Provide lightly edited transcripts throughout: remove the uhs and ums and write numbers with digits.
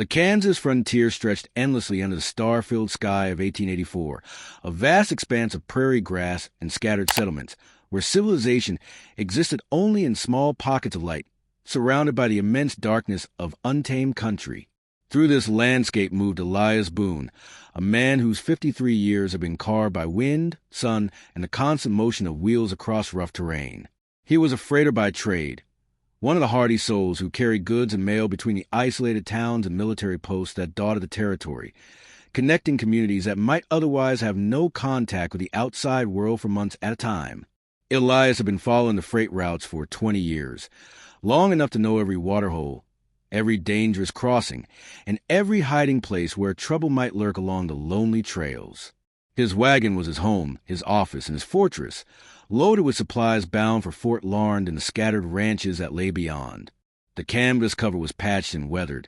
The Kansas frontier stretched endlessly under the star-filled sky of 1884, a vast expanse of prairie grass and scattered settlements, where civilization existed only in small pockets of light, surrounded by the immense darkness of untamed country. Through this landscape moved Elias Boone, a man whose 53 years had been carved by wind, sun, and the constant motion of wheels across rough terrain. He was a freighter by trade, one of the hardy souls who carried goods and mail between the isolated towns and military posts that dotted the territory, connecting communities that might otherwise have no contact with the outside world for months at a time. Elias had been following the freight routes for 20 years, long enough to know every waterhole, every dangerous crossing, and every hiding place where trouble might lurk along the lonely trails. His wagon was his home, his office, and his fortress, loaded with supplies bound for Fort Larned and the scattered ranches that lay beyond. The canvas cover was patched and weathered.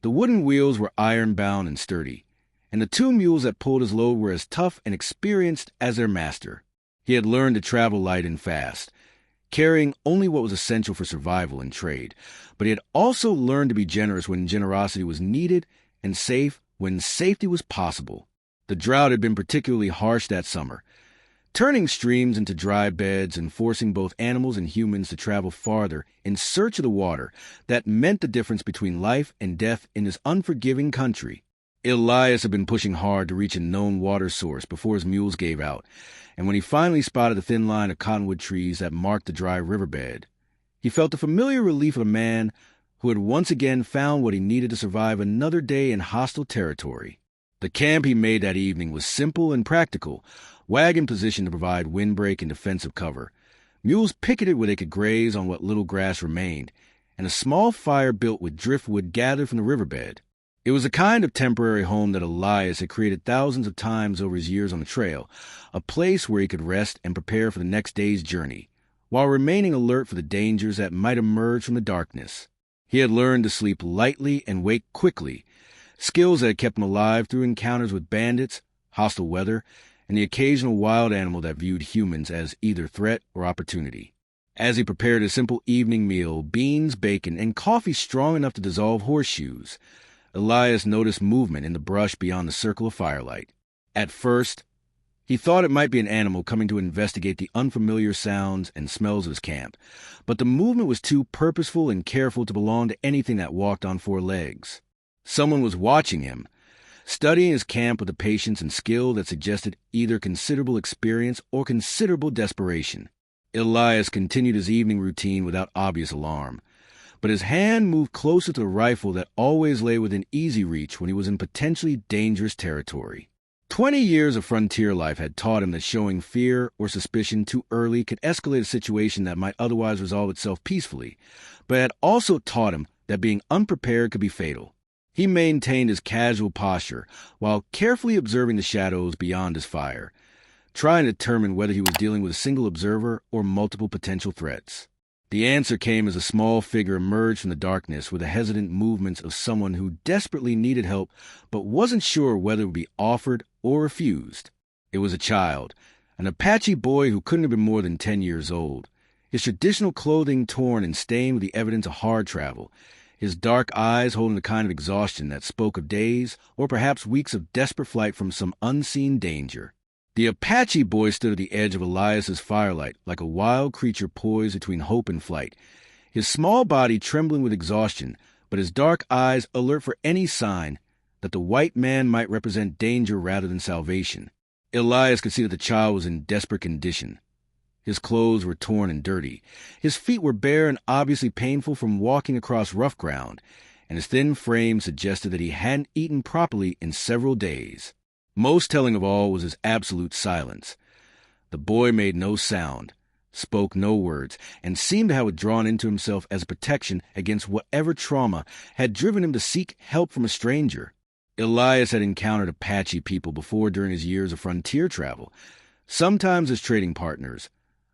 The wooden wheels were iron-bound and sturdy, and the two mules that pulled his load were as tough and experienced as their master. He had learned to travel light and fast, carrying only what was essential for survival and trade, but he had also learned to be generous when generosity was needed and safe when safety was possible. The drought had been particularly harsh that summer, turning streams into dry beds and forcing both animals and humans to travel farther in search of the water that meant the difference between life and death in this unforgiving country. Elias had been pushing hard to reach a known water source before his mules gave out, and when he finally spotted the thin line of cottonwood trees that marked the dry riverbed, he felt the familiar relief of a man who had once again found what he needed to survive another day in hostile territory. The camp he made that evening was simple and practical, wagon positioned to provide windbreak and defensive cover, mules picketed where they could graze on what little grass remained, and a small fire built with driftwood gathered from the riverbed. It was a kind of temporary home that Elias had created thousands of times over his years on the trail, a place where he could rest and prepare for the next day's journey, while remaining alert for the dangers that might emerge from the darkness. He had learned to sleep lightly and wake quickly, skills that had kept him alive through encounters with bandits, hostile weather, and the occasional wild animal that viewed humans as either threat or opportunity. As he prepared a simple evening meal, beans, bacon, and coffee strong enough to dissolve horseshoes, Elias noticed movement in the brush beyond the circle of firelight. At first, he thought it might be an animal coming to investigate the unfamiliar sounds and smells of his camp, but the movement was too purposeful and careful to belong to anything that walked on four legs. Someone was watching him, studying his camp with a patience and skill that suggested either considerable experience or considerable desperation. Elias continued his evening routine without obvious alarm, but his hand moved closer to the rifle that always lay within easy reach when he was in potentially dangerous territory. 20 years of frontier life had taught him that showing fear or suspicion too early could escalate a situation that might otherwise resolve itself peacefully, but had also taught him that being unprepared could be fatal. He maintained his casual posture while carefully observing the shadows beyond his fire, trying to determine whether he was dealing with a single observer or multiple potential threats. The answer came as a small figure emerged from the darkness with the hesitant movements of someone who desperately needed help but wasn't sure whether it would be offered or refused. It was a child, an Apache boy who couldn't have been more than 10 years old, his traditional clothing torn and stained with the evidence of hard travel, his dark eyes holding the kind of exhaustion that spoke of days or perhaps weeks of desperate flight from some unseen danger. The Apache boy stood at the edge of Elias's firelight like a wild creature poised between hope and flight, his small body trembling with exhaustion, but his dark eyes alert for any sign that the white man might represent danger rather than salvation. Elias could see that the child was in desperate condition. His clothes were torn and dirty. His feet were bare and obviously painful from walking across rough ground, and his thin frame suggested that he hadn't eaten properly in several days. Most telling of all was his absolute silence. The boy made no sound, spoke no words, and seemed to have withdrawn into himself as a protection against whatever trauma had driven him to seek help from a stranger. Elias had encountered Apache people before during his years of frontier travel, sometimes as trading partners,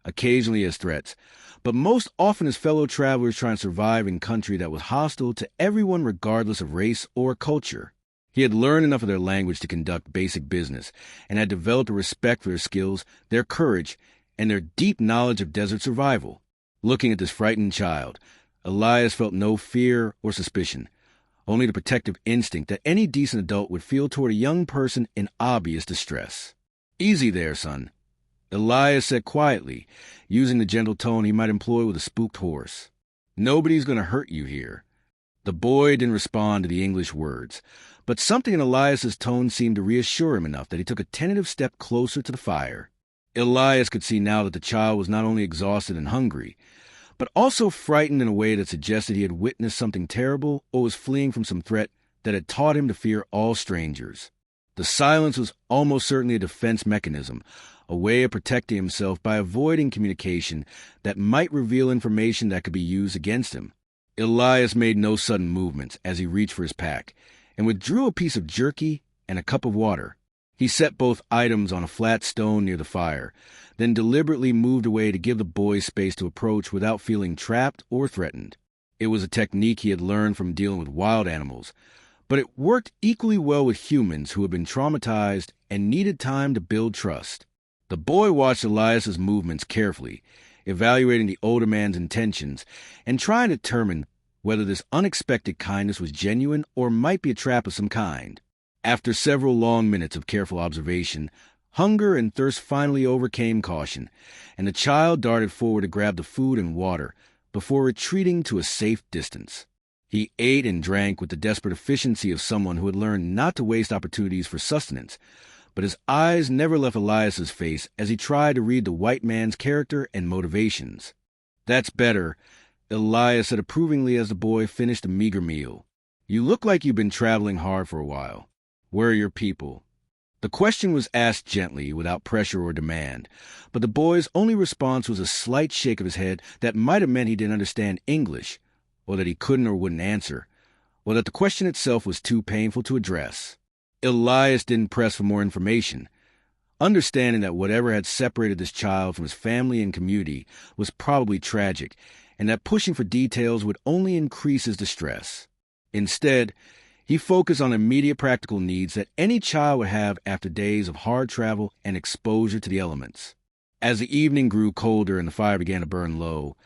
occasionally as threats, but most often as fellow travelers trying to survive in country that was hostile to everyone regardless of race or culture. He had learned enough of their language to conduct basic business, and had developed a respect for their skills, their courage, and their deep knowledge of desert survival. Looking at this frightened child, Elias felt no fear or suspicion, only the protective instinct that any decent adult would feel toward a young person in obvious distress. "Easy there, son," Elias said quietly, using the gentle tone he might employ with a spooked horse. "Nobody's going to hurt you here." The boy didn't respond to the English words, but something in Elias's tone seemed to reassure him enough that he took a tentative step closer to the fire. Elias could see now that the child was not only exhausted and hungry, but also frightened in a way that suggested he had witnessed something terrible or was fleeing from some threat that had taught him to fear all strangers. The silence was almost certainly a defense mechanism, a way of protecting himself by avoiding communication that might reveal information that could be used against him. Elias made no sudden movements as he reached for his pack and withdrew a piece of jerky and a cup of water. He set both items on a flat stone near the fire, then deliberately moved away to give the boy space to approach without feeling trapped or threatened. It was a technique he had learned from dealing with wild animals, but it worked equally well with humans who had been traumatized and needed time to build trust. The boy watched Elias's movements carefully, evaluating the older man's intentions and trying to determine whether this unexpected kindness was genuine or might be a trap of some kind. After several long minutes of careful observation, hunger and thirst finally overcame caution, and the child darted forward to grab the food and water before retreating to a safe distance. He ate and drank with the desperate efficiency of someone who had learned not to waste opportunities for sustenance, but his eyes never left Elias's face as he tried to read the white man's character and motivations. "That's better," Elias said approvingly as the boy finished a meager meal. "You look like you've been traveling hard for a while. Where are your people?" The question was asked gently, without pressure or demand, but the boy's only response was a slight shake of his head that might have meant he didn't understand English, or that he couldn't or wouldn't answer, or that the question itself was too painful to address. Elias didn't press for more information, understanding that whatever had separated this child from his family and community was probably tragic, and that pushing for details would only increase his distress. Instead, he focused on immediate practical needs that any child would have after days of hard travel and exposure to the elements. As the evening grew colder and the fire began to burn low,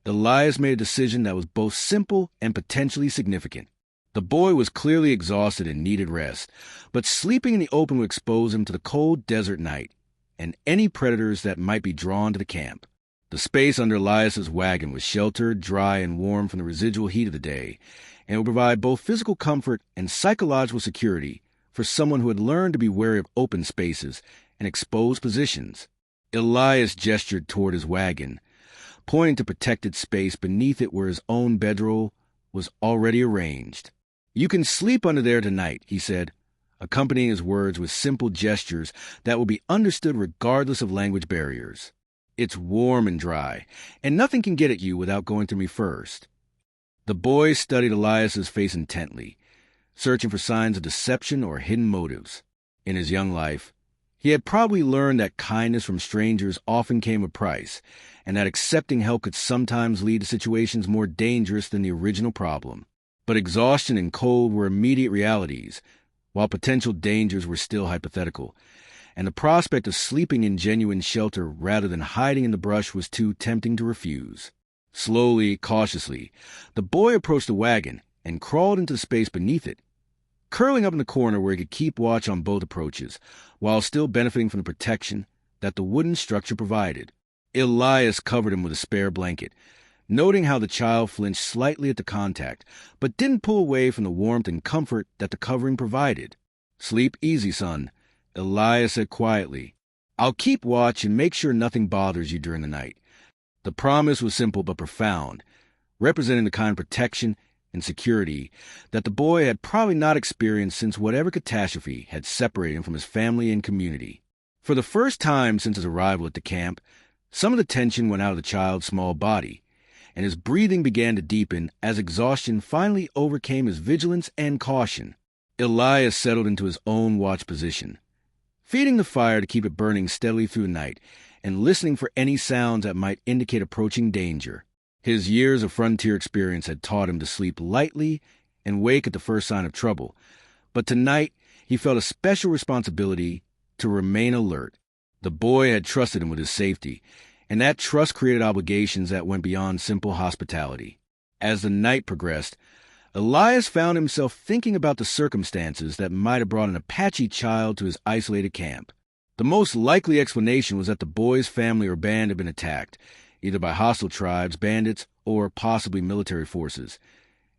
Elias made a decision that was both simple and potentially significant. The boy was clearly exhausted and needed rest, but sleeping in the open would expose him to the cold desert night and any predators that might be drawn to the camp. The space under Elias's wagon was sheltered, dry, and warm from the residual heat of the day, and would provide both physical comfort and psychological security for someone who had learned to be wary of open spaces and exposed positions. Elias gestured toward his wagon, pointing to protected space beneath it where his own bedroll was already arranged. "You can sleep under there tonight," he said, accompanying his words with simple gestures that would be understood regardless of language barriers. "It's warm and dry, and nothing can get at you without going through me first." The boy studied Elias's face intently, searching for signs of deception or hidden motives. In his young life, he had probably learned that kindness from strangers often came with a price, and that accepting help could sometimes lead to situations more dangerous than the original problem. But exhaustion and cold were immediate realities, while potential dangers were still hypothetical, and the prospect of sleeping in genuine shelter rather than hiding in the brush was too tempting to refuse. Slowly, cautiously, the boy approached the wagon and crawled into the space beneath it, curling up in the corner where he could keep watch on both approaches, while still benefiting from the protection that the wooden structure provided. Elias covered him with a spare blanket, noting how the child flinched slightly at the contact, but didn't pull away from the warmth and comfort that the covering provided. "Sleep easy, son," Elias said quietly. "I'll keep watch and make sure nothing bothers you during the night." The promise was simple but profound, representing the kind of protection and security that the boy had probably not experienced since whatever catastrophe had separated him from his family and community. For the first time since his arrival at the camp, some of the tension went out of the child's small body, and his breathing began to deepen as exhaustion finally overcame his vigilance and caution. Elias settled into his own watch position, feeding the fire to keep it burning steadily through the night, and listening for any sounds that might indicate approaching danger. His years of frontier experience had taught him to sleep lightly and wake at the first sign of trouble, but tonight he felt a special responsibility to remain alert. The boy had trusted him with his safety, and that trust created obligations that went beyond simple hospitality. As the night progressed, Elias found himself thinking about the circumstances that might have brought an Apache child to his isolated camp. The most likely explanation was that the boy's family or band had been attacked, either by hostile tribes, bandits, or possibly military forces,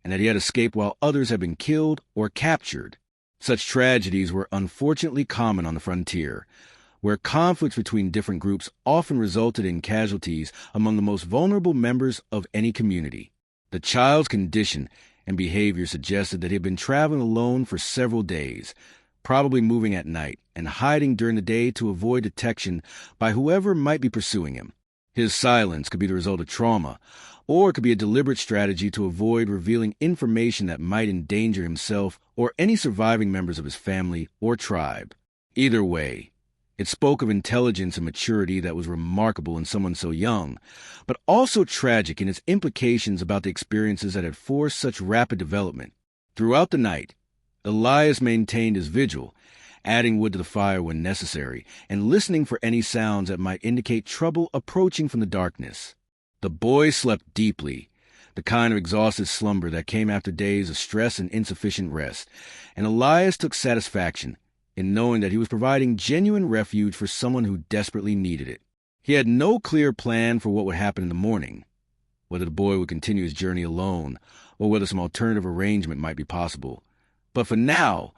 and that he had escaped while others had been killed or captured. Such tragedies were unfortunately common on the frontier, where conflicts between different groups often resulted in casualties among the most vulnerable members of any community. The child's condition and behavior suggested that he had been traveling alone for several days, probably moving at night and hiding during the day to avoid detection by whoever might be pursuing him. His silence could be the result of trauma, or it could be a deliberate strategy to avoid revealing information that might endanger himself or any surviving members of his family or tribe. Either way, it spoke of intelligence and maturity that was remarkable in someone so young, but also tragic in its implications about the experiences that had forced such rapid development. Throughout the night, Elias maintained his vigil, adding wood to the fire when necessary, and listening for any sounds that might indicate trouble approaching from the darkness. The boy slept deeply, the kind of exhausted slumber that came after days of stress and insufficient rest, and Elias took satisfaction in knowing that he was providing genuine refuge for someone who desperately needed it. He had no clear plan for what would happen in the morning, whether the boy would continue his journey alone, or whether some alternative arrangement might be possible. But for now,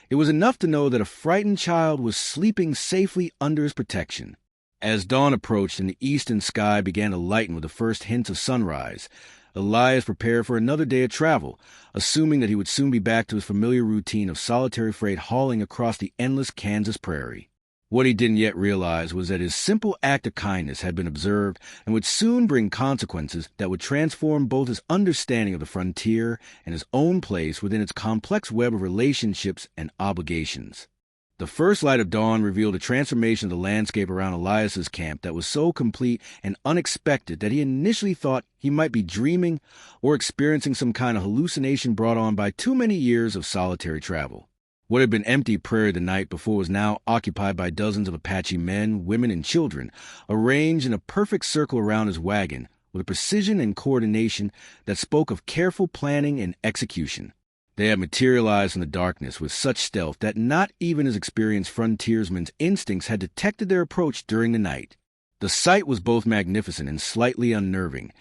it was enough to know that a frightened child was sleeping safely under his protection. As dawn approached and the eastern sky began to lighten with the first hints of sunrise, Elias prepared for another day of travel, assuming that he would soon be back to his familiar routine of solitary freight hauling across the endless Kansas prairie. What he didn't yet realize was that his simple act of kindness had been observed and would soon bring consequences that would transform both his understanding of the frontier and his own place within its complex web of relationships and obligations. The first light of dawn revealed a transformation of the landscape around Elias's camp that was so complete and unexpected that he initially thought he might be dreaming or experiencing some kind of hallucination brought on by too many years of solitary travel. What had been empty prairie the night before was now occupied by dozens of Apache men, women, and children, arranged in a perfect circle around his wagon, with a precision and coordination that spoke of careful planning and execution. They had materialized in the darkness with such stealth that not even his experienced frontiersman's instincts had detected their approach during the night. The sight was both magnificent and slightly unnerving.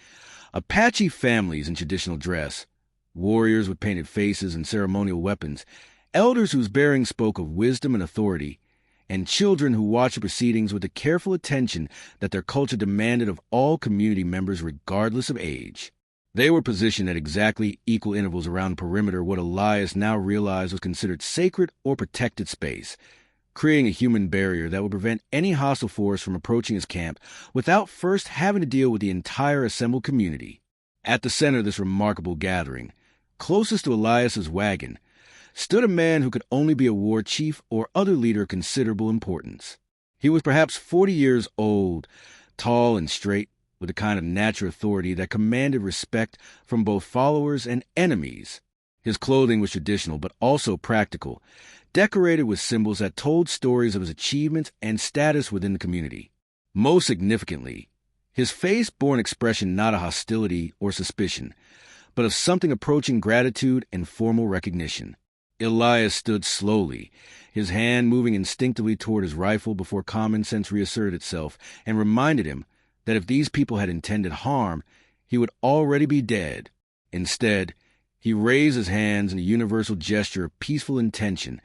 Apache families in traditional dress, warriors with painted faces and ceremonial weapons, elders whose bearing spoke of wisdom and authority, and children who watched the proceedings with the careful attention that their culture demanded of all community members regardless of age. They were positioned at exactly equal intervals around the perimeter of what Elias now realized was considered sacred or protected space, creating a human barrier that would prevent any hostile force from approaching his camp without first having to deal with the entire assembled community. At the center of this remarkable gathering, closest to Elias's wagon, stood a man who could only be a war chief or other leader of considerable importance. He was perhaps 40 years old, tall and straight, with a kind of natural authority that commanded respect from both followers and enemies. His clothing was traditional but also practical, decorated with symbols that told stories of his achievements and status within the community. Most significantly, his face bore an expression not of hostility or suspicion, but of something approaching gratitude and formal recognition. Elias stood slowly, his hand moving instinctively toward his rifle before common sense reasserted itself and reminded him that if these people had intended harm, he would already be dead. Instead, he raised his hands in a universal gesture of peaceful intention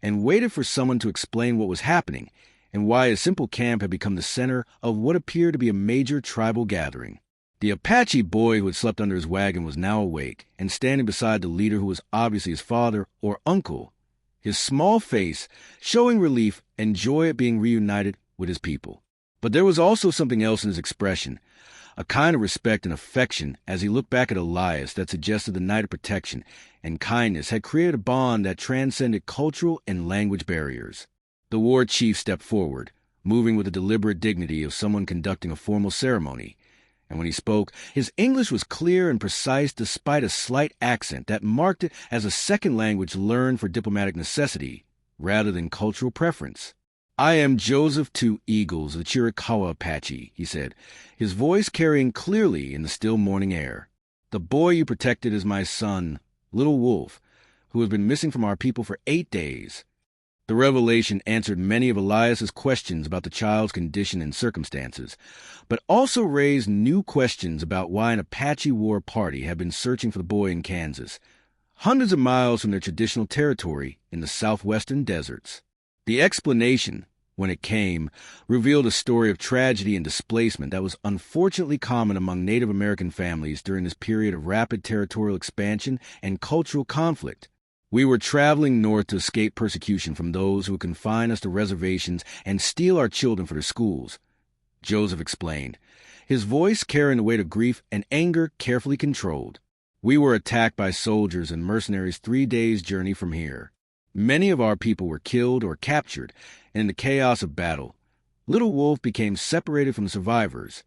and waited for someone to explain what was happening and why his simple camp had become the center of what appeared to be a major tribal gathering. The Apache boy who had slept under his wagon was now awake and standing beside the leader who was obviously his father or uncle, his small face showing relief and joy at being reunited with his people. But there was also something else in his expression, a kind of respect and affection as he looked back at Elias that suggested the night of protection and kindness had created a bond that transcended cultural and language barriers. The war chief stepped forward, moving with the deliberate dignity of someone conducting a formal ceremony, and when he spoke, his English was clear and precise despite a slight accent that marked it as a second language learned for diplomatic necessity rather than cultural preference. "I am Joseph Two Eagles, the Chiricahua Apache," he said, his voice carrying clearly in the still morning air. "The boy you protected is my son, Little Wolf, who has been missing from our people for 8 days. The revelation answered many of Elias's questions about the child's condition and circumstances, but also raised new questions about why an Apache war party had been searching for the boy in Kansas, hundreds of miles from their traditional territory in the southwestern deserts. The explanation, when it came, revealed a story of tragedy and displacement that was unfortunately common among Native American families during this period of rapid territorial expansion and cultural conflict. We were traveling north to escape persecution from those who would confine us to reservations and steal our children for their schools, Joseph explained, his voice carrying the weight of grief and anger carefully controlled. We were attacked by soldiers and mercenaries 3 days' journey from here. Many of our people were killed or captured, and in the chaos of battle, Little Wolf became separated from the survivors.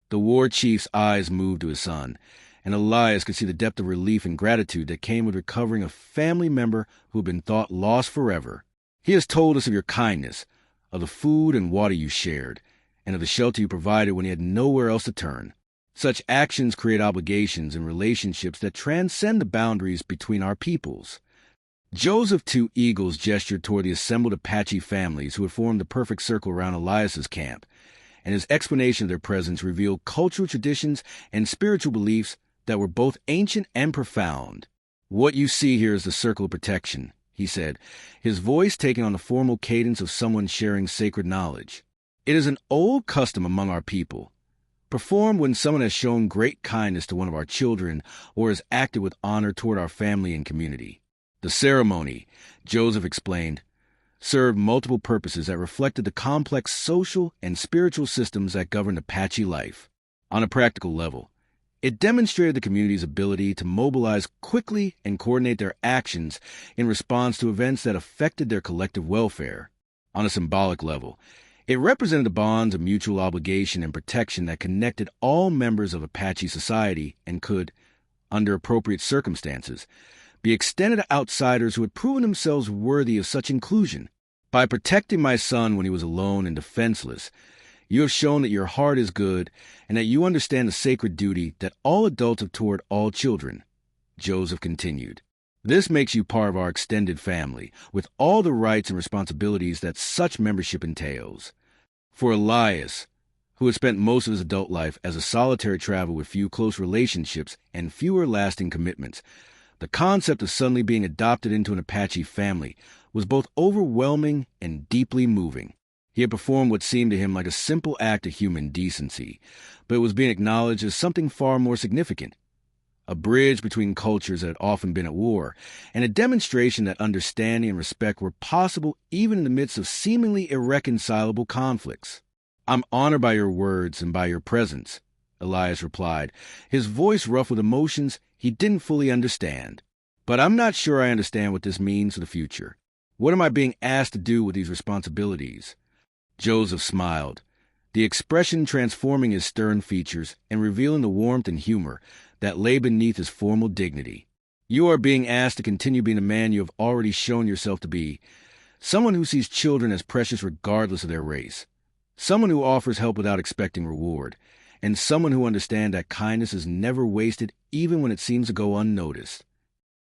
The war chief's eyes moved to his son, and Elias could see the depth of relief and gratitude that came with recovering a family member who had been thought lost forever. He has told us of your kindness, of the food and water you shared, and of the shelter you provided when he had nowhere else to turn. Such actions create obligations and relationships that transcend the boundaries between our peoples. Joseph Two Eagles gestured toward the assembled Apache families who had formed the perfect circle around Elias's camp, and his explanation of their presence revealed cultural traditions and spiritual beliefs that were both ancient and profound. What you see here is the circle of protection, he said, his voice taking on the formal cadence of someone sharing sacred knowledge. It is an old custom among our people, performed when someone has shown great kindness to one of our children or has acted with honor toward our family and community. The ceremony, Joseph explained, served multiple purposes that reflected the complex social and spiritual systems that govern Apache life. On a practical level, it demonstrated the community's ability to mobilize quickly and coordinate their actions in response to events that affected their collective welfare. On a symbolic level, it represented the bonds of mutual obligation and protection that connected all members of Apache society and could, under appropriate circumstances, be extended to outsiders who had proven themselves worthy of such inclusion. By protecting my son when he was alone and defenseless, you have shown that your heart is good and that you understand the sacred duty that all adults have toward all children, Joseph continued. This makes you part of our extended family, with all the rights and responsibilities that such membership entails. For Elias, who had spent most of his adult life as a solitary traveler with few close relationships and fewer lasting commitments, the concept of suddenly being adopted into an Apache family was both overwhelming and deeply moving. He had performed what seemed to him like a simple act of human decency, but it was being acknowledged as something far more significant. A bridge between cultures that had often been at war, and a demonstration that understanding and respect were possible even in the midst of seemingly irreconcilable conflicts. I'm honored by your words and by your presence, Elias replied, his voice rough with emotions he didn't fully understand. But I'm not sure I understand what this means for the future. What am I being asked to do with these responsibilities? Joseph smiled, the expression transforming his stern features and revealing the warmth and humor that lay beneath his formal dignity. You are being asked to continue being the man you have already shown yourself to be, someone who sees children as precious regardless of their race, someone who offers help without expecting reward, and someone who understands that kindness is never wasted even when it seems to go unnoticed.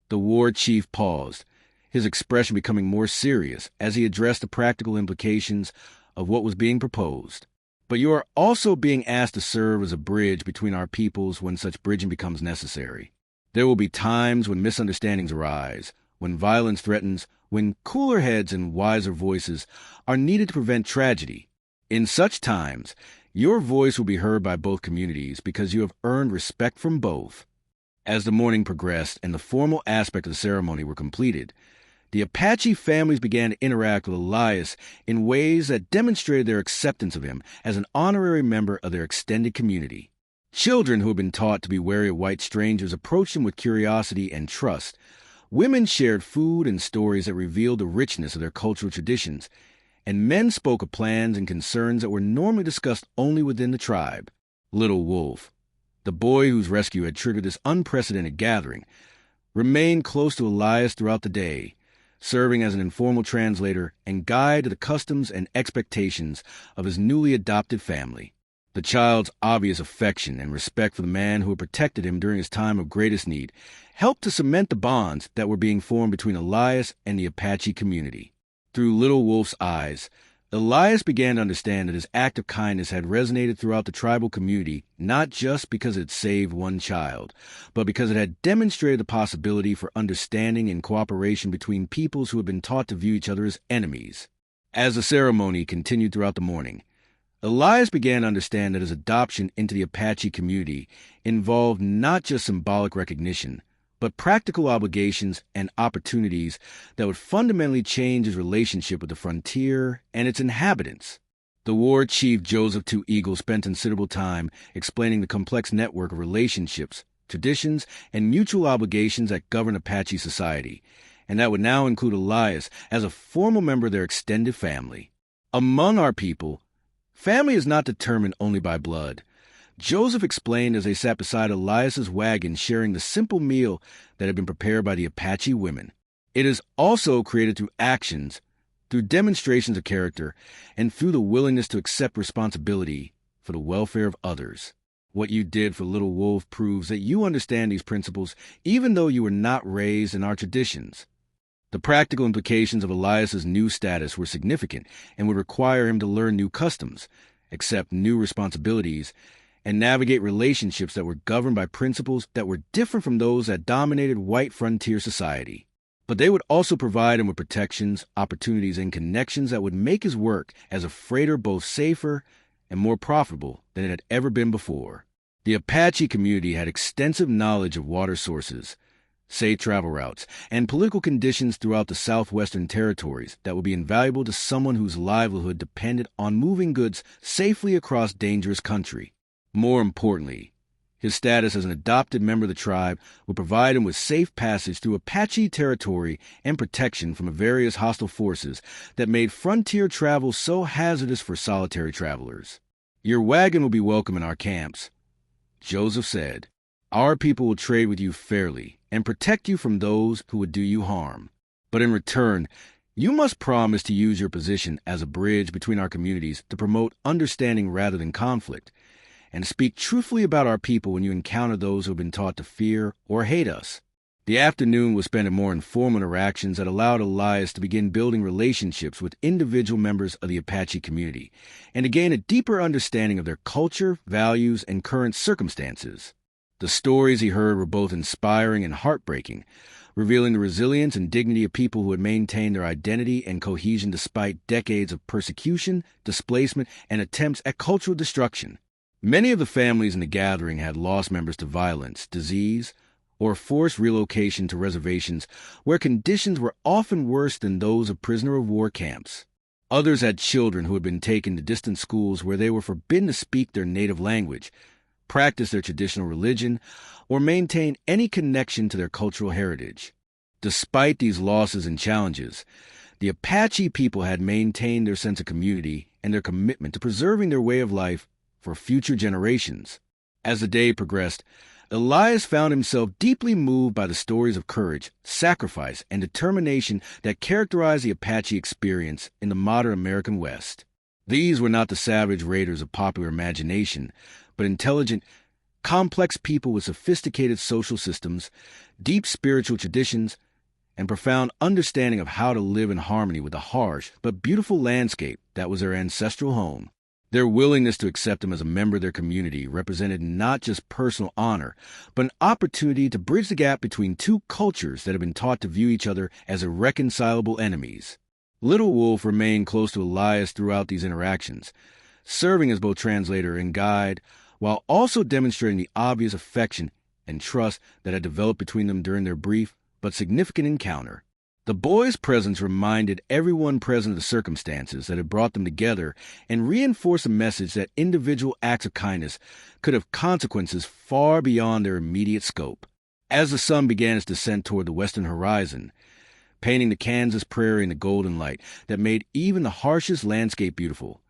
The war chief paused, his expression becoming more serious as he addressed the practical implications of what was being proposed. But you are also being asked to serve as a bridge between our peoples when such bridging becomes necessary. There will be times when misunderstandings arise, when violence threatens, when cooler heads and wiser voices are needed to prevent tragedy. In such times, your voice will be heard by both communities because you have earned respect from both. As the morning progressed and the formal aspect of the ceremony were completed, the Apache families began to interact with Elias in ways that demonstrated their acceptance of him as an honorary member of their extended community. Children who had been taught to be wary of white strangers approached him with curiosity and trust. Women shared food and stories that revealed the richness of their cultural traditions, and men spoke of plans and concerns that were normally discussed only within the tribe. Little Wolf, the boy whose rescue had triggered this unprecedented gathering, remained close to Elias throughout the day, serving as an informal translator and guide to the customs and expectations of his newly adopted family. The child's obvious affection and respect for the man who had protected him during his time of greatest need helped to cement the bonds that were being formed between Elias and the Apache community. Through Little Wolf's eyes, Elias began to understand that his act of kindness had resonated throughout the tribal community not just because it had saved one child, but because it had demonstrated the possibility for understanding and cooperation between peoples who had been taught to view each other as enemies. As the ceremony continued throughout the morning, Elias began to understand that his adoption into the Apache community involved not just symbolic recognition, but practical obligations and opportunities that would fundamentally change his relationship with the frontier and its inhabitants. The war chief Joseph Two Eagle spent considerable time explaining the complex network of relationships, traditions, and mutual obligations that govern Apache society, and that would now include Elias as a formal member of their extended family. Among our people, family is not determined only by blood. Joseph explained as they sat beside Elias's wagon sharing the simple meal that had been prepared by the Apache women. It is also created through actions, through demonstrations of character, and through the willingness to accept responsibility for the welfare of others. What you did for Little Wolf proves that you understand these principles even though you were not raised in our traditions. The practical implications of Elias's new status were significant and would require him to learn new customs, accept new responsibilities, and navigate relationships that were governed by principles that were different from those that dominated white frontier society. But they would also provide him with protections, opportunities, and connections that would make his work as a freighter both safer and more profitable than it had ever been before. The Apache community had extensive knowledge of water sources, safe travel routes, and political conditions throughout the southwestern territories that would be invaluable to someone whose livelihood depended on moving goods safely across dangerous country. More importantly, his status as an adopted member of the tribe would provide him with safe passage through Apache territory and protection from the various hostile forces that made frontier travel so hazardous for solitary travelers. "Your wagon will be welcome in our camps," Joseph said. "Our people will trade with you fairly and protect you from those who would do you harm. But in return, you must promise to use your position as a bridge between our communities to promote understanding rather than conflict, and speak truthfully about our people when you encounter those who have been taught to fear or hate us." The afternoon was spent in more informal interactions that allowed Elias to begin building relationships with individual members of the Apache community and to gain a deeper understanding of their culture, values, and current circumstances. The stories he heard were both inspiring and heartbreaking, revealing the resilience and dignity of people who had maintained their identity and cohesion despite decades of persecution, displacement, and attempts at cultural destruction. Many of the families in the gathering had lost members to violence, disease, or forced relocation to reservations where conditions were often worse than those of prisoner-of-war camps. Others had children who had been taken to distant schools where they were forbidden to speak their native language, practice their traditional religion, or maintain any connection to their cultural heritage. Despite these losses and challenges, the Apache people had maintained their sense of community and their commitment to preserving their way of life for future generations. As the day progressed, Elias found himself deeply moved by the stories of courage, sacrifice, and determination that characterized the Apache experience in the modern American West. These were not the savage raiders of popular imagination, but intelligent, complex people with sophisticated social systems, deep spiritual traditions, and profound understanding of how to live in harmony with the harsh but beautiful landscape that was their ancestral home. Their willingness to accept him as a member of their community represented not just personal honor, but an opportunity to bridge the gap between two cultures that had been taught to view each other as irreconcilable enemies. Little Wolf remained close to Elias throughout these interactions, serving as both translator and guide, while also demonstrating the obvious affection and trust that had developed between them during their brief but significant encounter. The boy's presence reminded everyone present of the circumstances that had brought them together and reinforced a message that individual acts of kindness could have consequences far beyond their immediate scope. As the sun began its descent toward the western horizon, painting the Kansas prairie in the golden light that made even the harshest landscape beautiful,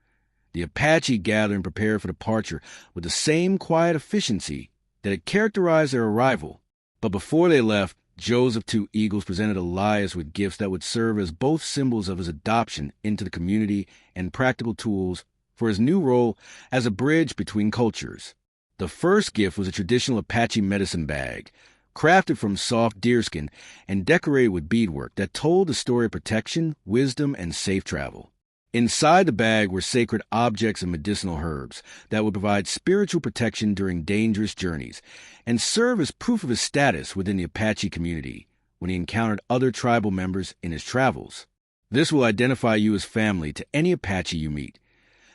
the Apache gathered and prepared for departure with the same quiet efficiency that had characterized their arrival. But before they left, Joseph Two Eagles presented Elias with gifts that would serve as both symbols of his adoption into the community and practical tools for his new role as a bridge between cultures. The first gift was a traditional Apache medicine bag, crafted from soft deerskin and decorated with beadwork that told the story of protection, wisdom, and safe travel. Inside the bag were sacred objects and medicinal herbs that would provide spiritual protection during dangerous journeys and serve as proof of his status within the Apache community when he encountered other tribal members in his travels. This will identify you as family to any Apache you meet,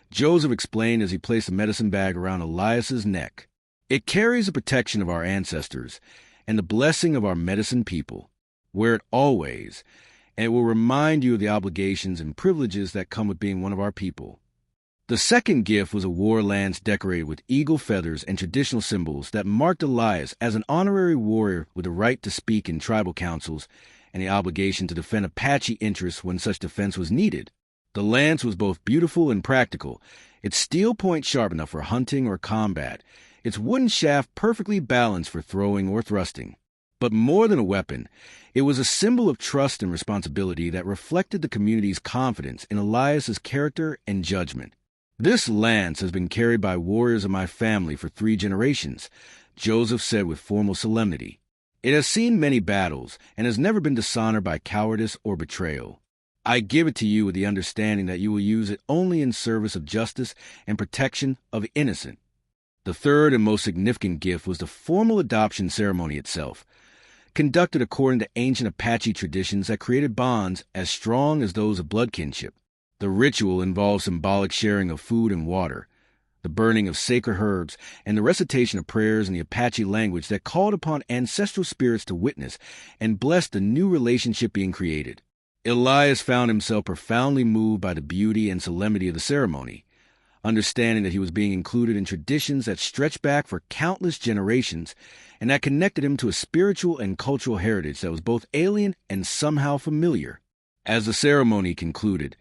Joseph explained as he placed the medicine bag around Elias's neck. It carries the protection of our ancestors and the blessing of our medicine people. Wear it always, and it will remind you of the obligations and privileges that come with being one of our people. The second gift was a war lance decorated with eagle feathers and traditional symbols that marked Elias as an honorary warrior with the right to speak in tribal councils and the obligation to defend Apache interests when such defense was needed. The lance was both beautiful and practical, its steel point sharp enough for hunting or combat, its wooden shaft perfectly balanced for throwing or thrusting. But more than a weapon, it was a symbol of trust and responsibility that reflected the community's confidence in Elias's character and judgment. This lance has been carried by warriors of my family for 3 generations, Joseph said with formal solemnity. It has seen many battles and has never been dishonored by cowardice or betrayal. I give it to you with the understanding that you will use it only in service of justice and protection of the innocent. The third and most significant gift was the formal adoption ceremony itself, conducted according to ancient Apache traditions that created bonds as strong as those of blood kinship. The ritual involved symbolic sharing of food and water, the burning of sacred herbs, and the recitation of prayers in the Apache language that called upon ancestral spirits to witness and bless the new relationship being created. Elias found himself profoundly moved by the beauty and solemnity of the ceremony, understanding that he was being included in traditions that stretched back for countless generations and that connected him to a spiritual and cultural heritage that was both alien and somehow familiar. As the ceremony concluded,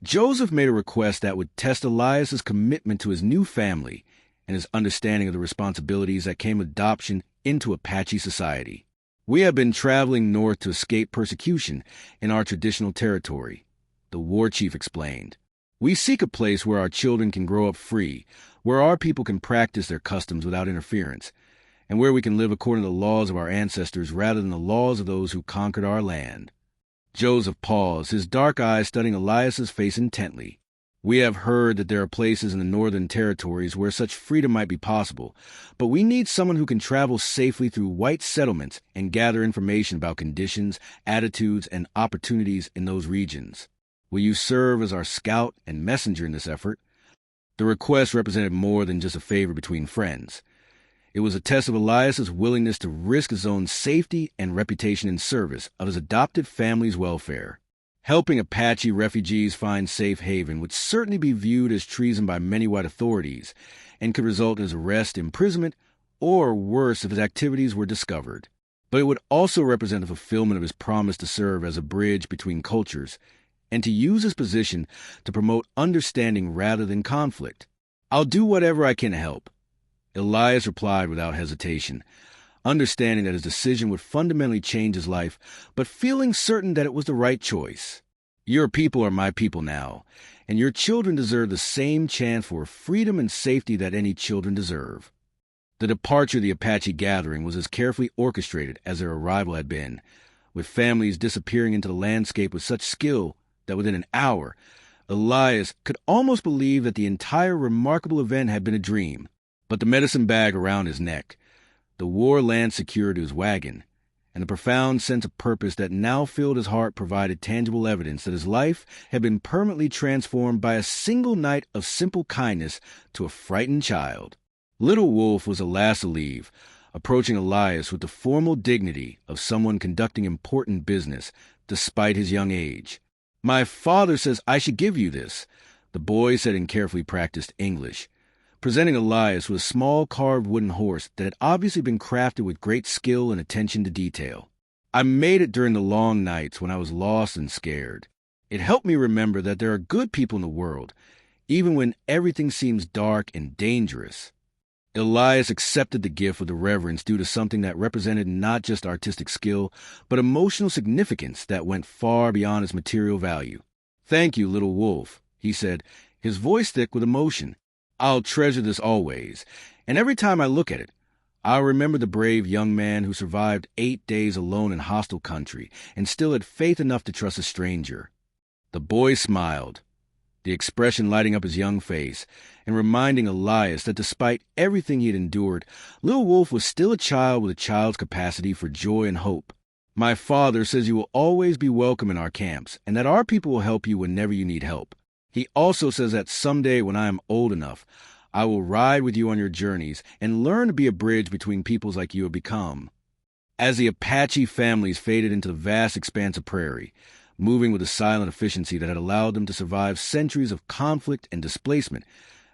Joseph made a request that would test Elias's commitment to his new family and his understanding of the responsibilities that came with adoption into Apache society. We have been traveling north to escape persecution in our traditional territory, the war chief explained. We seek a place where our children can grow up free, where our people can practice their customs without interference, and where we can live according to the laws of our ancestors rather than the laws of those who conquered our land. Joseph paused, his dark eyes studying Elias's face intently. We have heard that there are places in the northern territories where such freedom might be possible, but we need someone who can travel safely through white settlements and gather information about conditions, attitudes, and opportunities in those regions. Will you serve as our scout and messenger in this effort? The request represented more than just a favor between friends. It was a test of Elias's willingness to risk his own safety and reputation in service of his adopted family's welfare. Helping Apache refugees find safe haven would certainly be viewed as treason by many white authorities and could result in his arrest, imprisonment, or worse if his activities were discovered. But it would also represent the fulfillment of his promise to serve as a bridge between cultures and to use his position to promote understanding rather than conflict. I'll do whatever I can to help, Elias replied without hesitation, understanding that his decision would fundamentally change his life, but feeling certain that it was the right choice. Your people are my people now, and your children deserve the same chance for freedom and safety that any children deserve. The departure of the Apache gathering was as carefully orchestrated as their arrival had been, with families disappearing into the landscape with such skill that within an hour, Elias could almost believe that the entire remarkable event had been a dream. But the medicine bag around his neck, the war lance secured to his wagon, and the profound sense of purpose that now filled his heart provided tangible evidence that his life had been permanently transformed by a single night of simple kindness to a frightened child. Little Wolf was the last to leave, approaching Elias with the formal dignity of someone conducting important business, despite his young age. "My father says I should give you this," the boy said in carefully practiced English, presenting Elias with a small carved wooden horse that had obviously been crafted with great skill and attention to detail. "I made it during the long nights when I was lost and scared. It helped me remember that there are good people in the world, even when everything seems dark and dangerous." Elias accepted the gift with the reverence due to something that represented not just artistic skill, but emotional significance that went far beyond its material value. "Thank you, Little Wolf," he said, his voice thick with emotion. I'll treasure this always, and every time I look at it, I'll remember the brave young man who survived 8 days alone in hostile country and still had faith enough to trust a stranger. The boy smiled, the expression lighting up his young face and reminding Elias that despite everything he had endured, Little Wolf was still a child with a child's capacity for joy and hope. My father says you will always be welcome in our camps and that our people will help you whenever you need help. He also says that someday when I am old enough, I will ride with you on your journeys and learn to be a bridge between peoples like you have become. As the Apache families faded into the vast expanse of prairie, moving with a silent efficiency that had allowed them to survive centuries of conflict and displacement,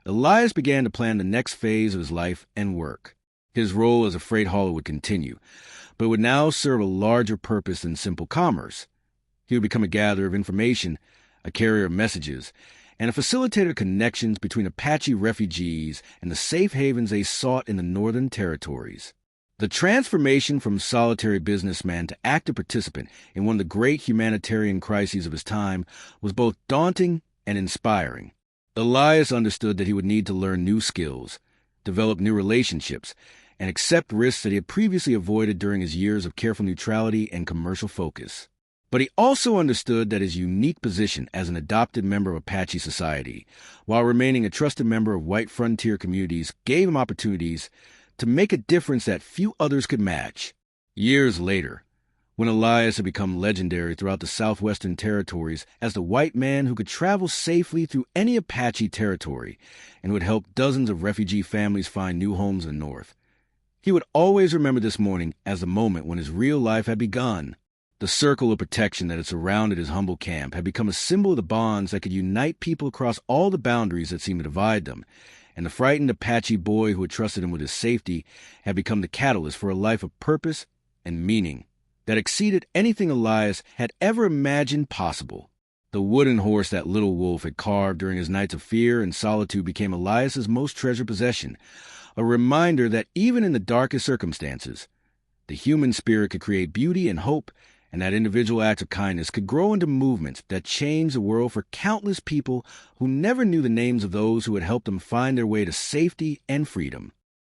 Elias began to plan the next phase of his life and work. His role as a freight hauler would continue, but would now serve a larger purpose than simple commerce. He would become a gatherer of information, a carrier of messages, and a facilitator of connections between Apache refugees and the safe havens they sought in the Northern Territories. The transformation from solitary businessman to active participant in one of the great humanitarian crises of his time was both daunting and inspiring. Elias understood that he would need to learn new skills, develop new relationships, and accept risks that he had previously avoided during his years of careful neutrality and commercial focus. But he also understood that his unique position as an adopted member of Apache society, while remaining a trusted member of white frontier communities, gave him opportunities to make a difference that few others could match. Years later, when Elias had become legendary throughout the southwestern territories as the white man who could travel safely through any Apache territory and who had helped dozens of refugee families find new homes in the north, he would always remember this morning as the moment when his real life had begun. The circle of protection that had surrounded his humble camp had become a symbol of the bonds that could unite people across all the boundaries that seemed to divide them, and the frightened Apache boy who had trusted him with his safety had become the catalyst for a life of purpose and meaning that exceeded anything Elias had ever imagined possible. The wooden horse that Little Wolf had carved during his nights of fear and solitude became Elias's most treasured possession, a reminder that even in the darkest circumstances, the human spirit could create beauty and hope, and that individual acts of kindness could grow into movements that changed the world for countless people who never knew the names of those who had helped them find their way to safety and freedom.